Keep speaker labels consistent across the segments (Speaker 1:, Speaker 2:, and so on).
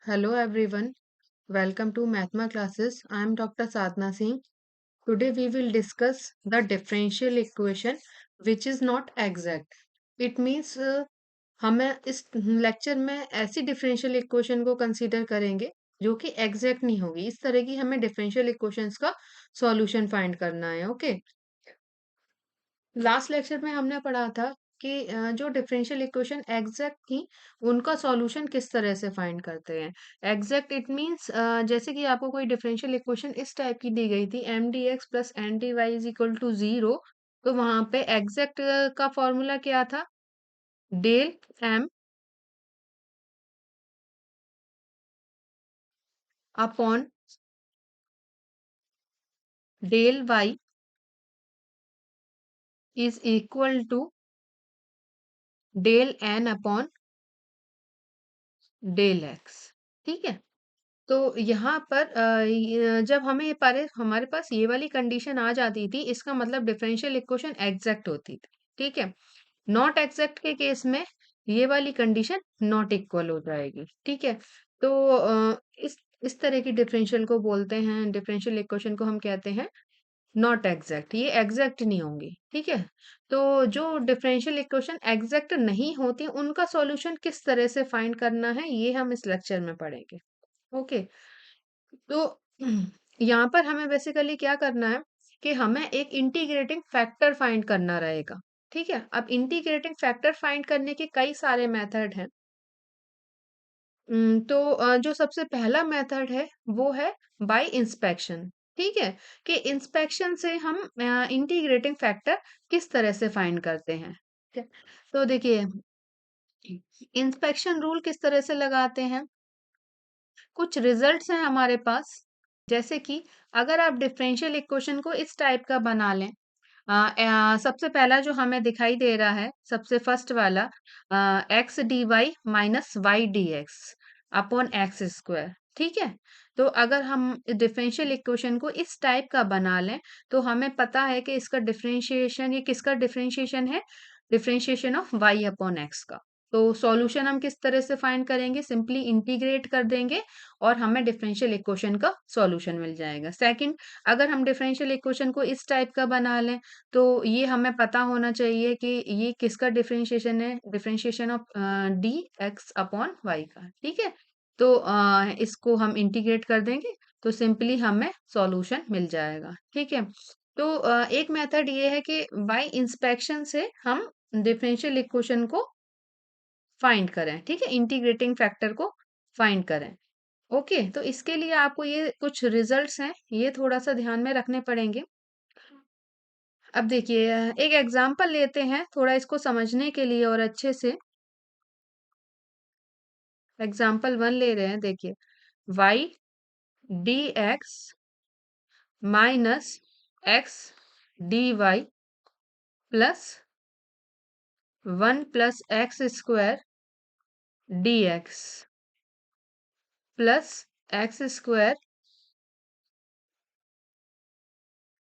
Speaker 1: Hello everyone, welcome to Mathma classes. I am Dr. Sadhna Singh. Today we will discuss the differential equation which is not exact. It means हमें इस lecture में ऐसी differential equation को consider करेंगे जो कि exact नहीं होगी। इस तरह की हमें डिफरेंशियल इक्वेशंस का सॉल्यूशन फाइंड करना है। ओके, लास्ट लेक्चर में हमने पढ़ा था कि जो डिफरेंशियल इक्वेशन एग्जैक्ट थी उनका सॉल्यूशन किस तरह से फाइंड करते हैं। एग्जैक्ट इट मींस जैसे कि आपको कोई डिफरेंशियल इक्वेशन इस टाइप की दी गई थी M D x plus N D Y is equal to zero, तो वहां पे एग्जैक्ट का फॉर्मूला क्या था? Del M upon del Y is equal to del N upon del X. ठीक है, तो यहाँ पर जब हमें ये पारे हमारे पास ये वाली कंडीशन आ जाती थी, इसका मतलब डिफरेंशियल इक्वेशन एग्जैक्ट होती थी। ठीक है, नॉट एग्जैक्ट के केस में ये वाली कंडीशन नॉट इक्वल हो जाएगी। ठीक है, तो इस तरह की डिफरेंशियल को बोलते हैं, डिफरेंशियल इक्वेशन को हम कहते हैं नॉट एग्जैक्ट। ये एग्जैक्ट नहीं होंगी। ठीक है, तो जो डिफरेंशियल इक्वेशन एग्जैक्ट नहीं होती उनका सॉल्यूशन किस तरह से फाइंड करना है ये हम इस लेक्चर में पढ़ेंगे। ओके, तो यहाँ पर हमें बेसिकली क्या करना है कि हमें एक इंटीग्रेटिंग फैक्टर फाइंड करना रहेगा। ठीक है, अब इंटीग्रेटिंग फैक्टर फाइंड करने के कई सारे मेथड हैं। तो जो सबसे पहला मेथड है वो है बाय इंस्पेक्शन। ठीक है, कि इंस्पेक्शन से हम इंटीग्रेटिंग फैक्टर किस तरह से फाइंड करते हैं। ठीक है, तो देखिए इंस्पेक्शन रूल किस तरह से लगाते हैं। कुछ रिजल्ट्स हैं हमारे पास, जैसे कि अगर आप डिफरेंशियल इक्वेशन को इस टाइप का बना लें। सबसे पहला जो हमें दिखाई दे रहा है, सबसे फर्स्ट वाला, x d y minus y d x upon x square. ठीक है, तो अगर हम डिफरेंशियल इक्वेशन को इस टाइप का बना लें तो हमें पता है कि इसका डिफरेंशिएशन, ये किसका डिफरेंशिएशन है? Differentiation of y upon x का। तो सॉल्यूशन हम किस तरह से फाइंड करेंगे? सिंपली इंटीग्रेट कर देंगे और हमें डिफरेंशियल इक्वेशन का सॉल्यूशन मिल जाएगा। सेकंड, अगर हम डिफरेंशियल इक्वेशन को इस टाइप का बना लें तो ये हमें पता होना चाहिए कि ये किसका डिफरेंशिएशन है? Differentiation of d x upon y का। ठीक है, तो इसको हम इंटीग्रेट कर देंगे तो सिंपली हमें सॉल्यूशन मिल जाएगा। ठीक है, तो एक मेथड ये है कि बाय इंस्पेक्शन से हम डिफरेंशियल इक्वेशन को फाइंड करें। ठीक है, इंटीग्रेटिंग फैक्टर को फाइंड करें। ओके, तो इसके लिए आपको ये कुछ रिजल्ट्स हैं, ये थोड़ा सा ध्यान में रखने पड़ेंगे। अब देखिए एक एग्जांपल लेते हैं थोड़ा इसको समझने के लिए और अच्छे से। एग्जांपल वन ले रहे हैं, देखिए y d x minus x d y plus one plus x square d x plus x square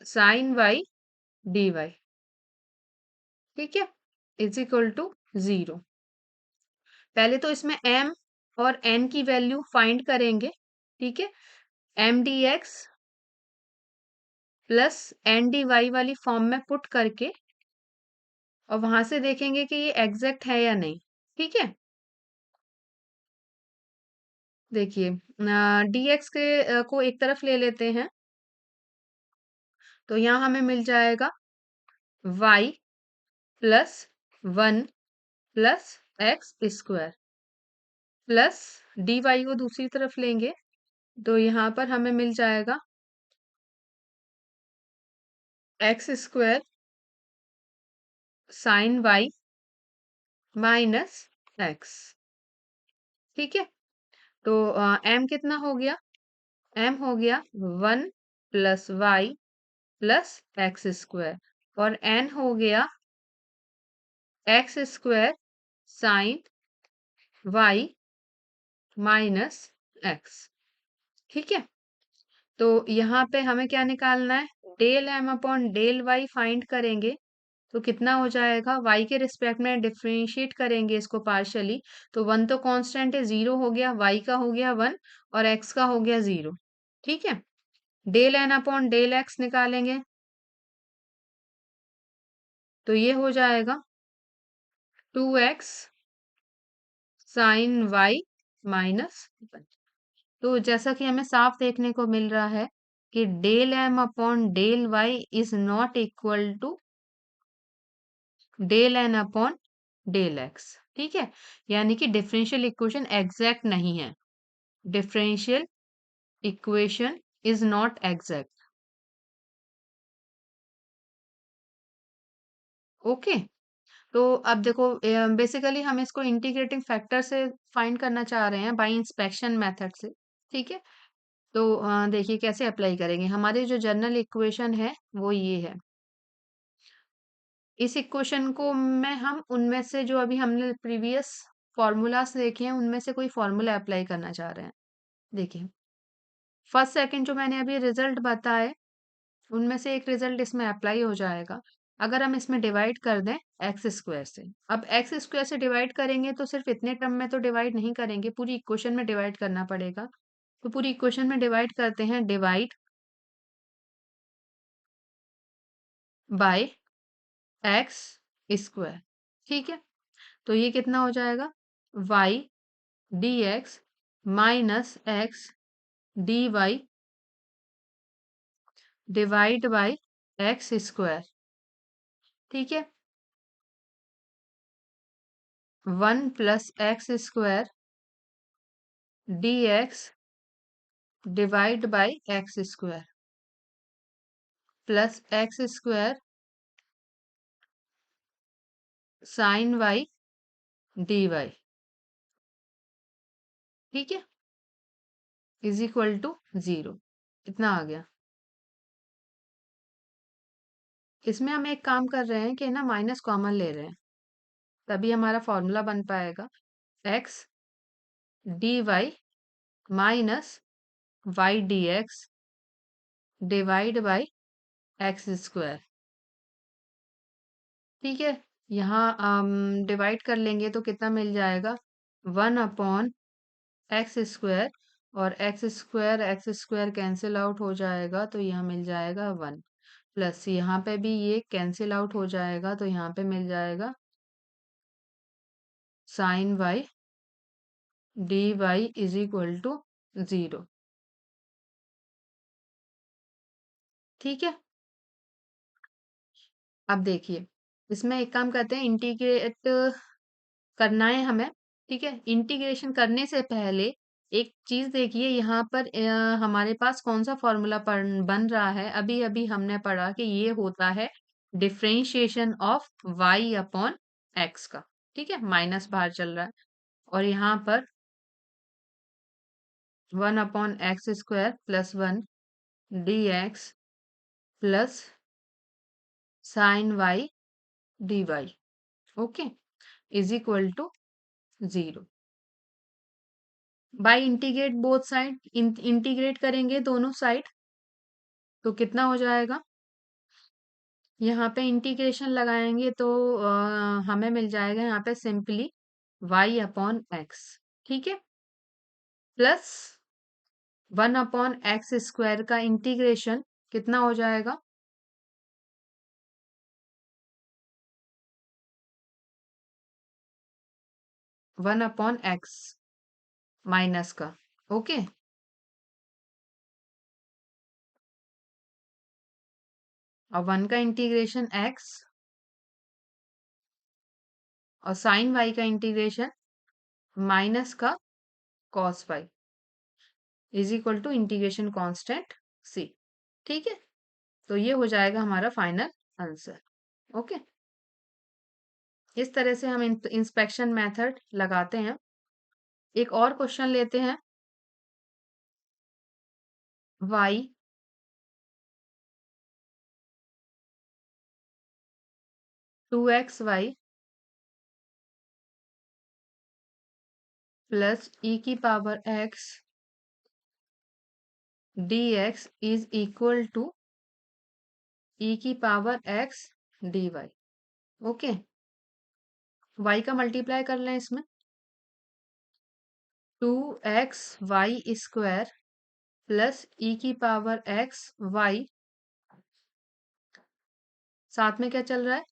Speaker 1: sine y d y. ठीक है, इज इक्वल टू जीरो। पहले तो इसमें m और n की वैल्यू फाइंड करेंगे। ठीक है, m D x plus N D y वाली फॉर्म में पुट करके और वहां से देखेंगे कि ये एग्जैक्ट है या नहीं। ठीक है, देखिए डी एक्स के को एक तरफ ले लेते हैं, तो यहाँ हमें मिल जाएगा y plus one plus x square plus d y को दूसरी तरफ लेंगे तो यहाँ पर हमें मिल जाएगा x square sine y minus x. ठीक है, तो m कितना हो गया? m हो गया one plus y plus x square और n हो गया x square sine y minus x. ठीक है, तो यहाँ पे हमें क्या निकालना है? Del m upon del y find करेंगे। तो कितना हो जाएगा, y के रिस्पेक्ट में डिफरेंशिएट करेंगे इसको पार्शियली, तो 1 तो कांस्टेंट है, 0 हो गया, y का हो गया 1 और x का हो गया 0। ठीक है, del n upon del x निकालेंगे, तो ये हो जाएगा 2x साइन y माइनस 1। तो जैसा कि हमें साफ देखने को मिल रहा है कि del m upon del y is not equal to del n upon del x। ठीक है, यानी कि डिफरेंशियल इक्वेशन एग्जैक्ट नहीं है, differential equation is not exact. Okay, तो अब देखो, बेसिकली हम इसको इंटीग्रेटिंग फैक्टर से फाइंड करना चाह रहे हैं बाय इंस्पेक्शन मेथड से। ठीक है, तो देखिए कैसे अप्लाई करेंगे। हमारी जो जनरल इक्वेशन है वो ये है। इस इक्वेशन को में हम उनमें से जो अभी हमने प्रीवियस फॉर्मूलाज देखे हैं उनमें से कोई फॉर्मूला अप्लाई करना चाह रहे हैं। देखिए, फर्स्ट सेकंड जो मैंने अभी रिजल्ट बताए उनमें से एक रिजल्ट इसमें अप्लाई हो जाएगा। अगर हम इसमें डिवाइड कर दें एक्स स्क्वायर से, अब एक्स स्क्वायर से डिवाइड करेंगे तो सिर्फ इतने टर्म में तो डिवाइड नहीं करेंगे, पूरी इक्वेशन में डिवाइड करना पड़ेगा। तो पूरी इक्वेशन में डिवाइड करते हैं, डिवाइड बाय एक्स स्क्वायर। ठीक है, तो ये कितना हो जाएगा, y dx minus x dy divide by x square. ठीक है, 1 plus x square dx divide by x square plus x square sine y d y. ठीक है, इज इक्वल टू 0। इतना आ गया। इसमें हम एक काम कर रहे हैं कि ना माइनस कॉमन ले रहे हैं, तभी हमारा फॉर्मूला बन पाएगा x d y minus y d x divide by x square. ठीक है, यहाँ डिवाइड कर लेंगे तो कितना मिल जाएगा, 1 अपॉन एक्स स्क्वायर, और एक्स स्क्वायर कैंसिल आउट हो जाएगा तो यहाँ मिल जाएगा 1, प्लस यहाँ पे भी ये कैंसिल आउट हो जाएगा तो यहाँ पे मिल जाएगा sine y d Y is equal to 0। ठीक है, अब देखिए, इसमें एक काम करते हैं, इंटीग्रेट करना है हमें। ठीक है, इंटीग्रेशन करने से पहले एक चीज देखिए, यहाँ पर हमारे पास कौन सा फॉर्मूला बन रहा है। अभी अभी हमने पढ़ा कि ये होता है differentiation of y upon x का। ठीक है, माइनस बाहर चल रहा है, और यहाँ पर 1 upon x square plus 1 d x plus sine y d y. Okay, is equal to 0। By integrate both side, integrate करेंगे दोनों साइड, तो कितना हो जाएगा, यहाँ पे इंटीग्रेशन लगाएंगे तो हमें मिल जाएगा यहाँ पे सिंपली y अपॉन एक्स। ठीक है, प्लस 1 अपॉन एक्स स्क्वायर का इंटीग्रेशन कितना हो जाएगा, 1 अपॉन एक्स माइनस का। ओके, और 1 का इंटीग्रेशन x और साइन y का इंटीग्रेशन माइनस का cos y is equal to integration constant c। ठीक है, तो ये हो जाएगा हमारा फाइनल आंसर। ओके, इस तरह से हम इंस्पेक्शन मेथड लगाते हैं। एक और क्वेश्चन लेते हैं, y 2xy प्लस e की power x dx is equal to e की power x dy। Okay, y का मल्टीप्लाई कर लें इसमें, 2xy² प्लस ई की पावर एक्स वाई, साथ में क्या चल रहा है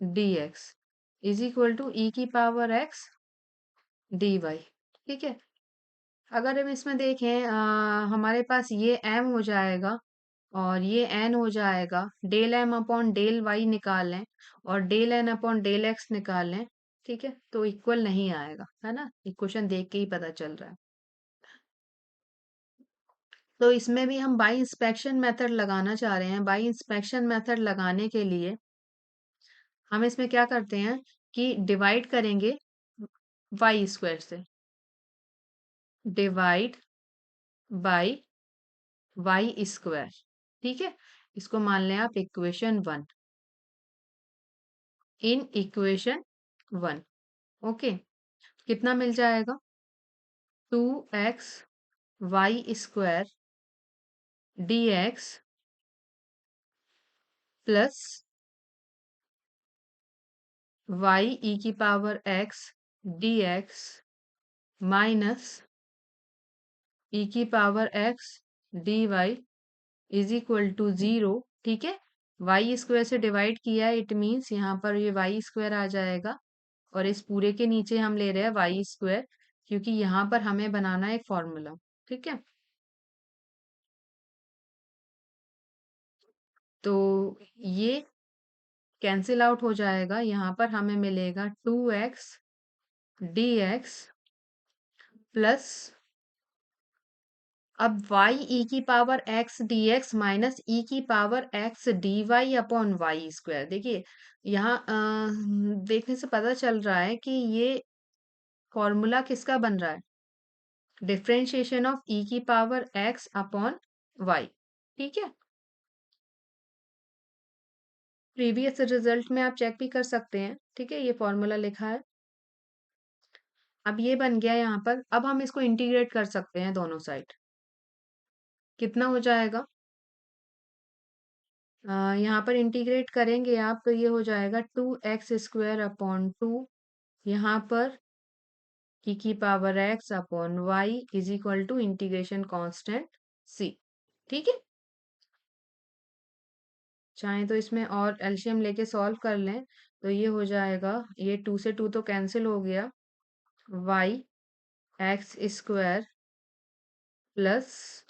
Speaker 1: dx इज इक्वल टू ई की पावर एक्स dy। ठीक है, अगर हम इसमें देखें हमारे पास ये m हो जाएगा और ये n हो जाएगा, del m upon del y निकालें और del n upon del x निकालें, ठीक है, तो इक्वल नहीं आएगा, है ना, इक्वेशन देख के ही पता चल रहा है। तो इसमें भी हम बाई इंस्पेक्शन मेथड लगाना चाह रहे हैं। बाई इंस्पेक्शन मेथड लगाने के लिए हम इसमें क्या करते हैं कि डिवाइड करेंगे y² से, डिवाइड बाई y², ठीक है, इसको मान लें आप इक्वेशन 1, इन इक्वेशन 1। ओके, कितना मिल जाएगा 2xy² dx plus y e की power x dx minus e की power x dy is equal to 0। ठीक है, y² से डिवाइड किया है, इट मीन्स यहाँ पर ये y² आ जाएगा और इस पूरे के नीचे हम ले रहे हैं y², क्योंकि यहाँ पर हमें बनाना है एक फॉर्मूला। ठीक है, तो ये कैंसिल आउट हो जाएगा, यहाँ पर हमें मिलेगा 2x dx प्लस, अब y e की power x dx minus e की power x dy upon y²। देखिए यहाँ देखने से पता चल रहा है कि ये फॉर्मूला किसका बन रहा है, डिफरेंशिएशन ऑफ e की पावर x अपॉन y। ठीक है, प्रीवियस रिजल्ट में आप चेक भी कर सकते हैं। ठीक है, ये फॉर्मूला लिखा है, अब ये बन गया यहाँ पर। अब हम इसको इंटीग्रेट कर सकते हैं दोनों साइड, कितना हो जाएगा यहाँ पर इंटीग्रेट करेंगे आप तो ये हो जाएगा 2x² अपॉन 2, यहाँ पर e की power x upon y is equal to integration constant c। ठीक है, चाहे तो इसमें और एलसीएम लेके सॉल्व कर लें, तो ये हो जाएगा, ये 2 से 2 तो कैंसिल हो गया, y² प्लस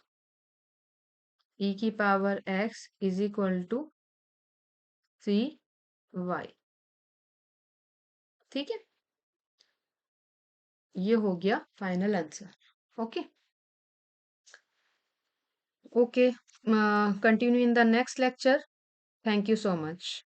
Speaker 1: e की power x is equal to cy। ठीक है, ये हो गया final answer. Okay okay, continue in the next lecture. Thank you so much.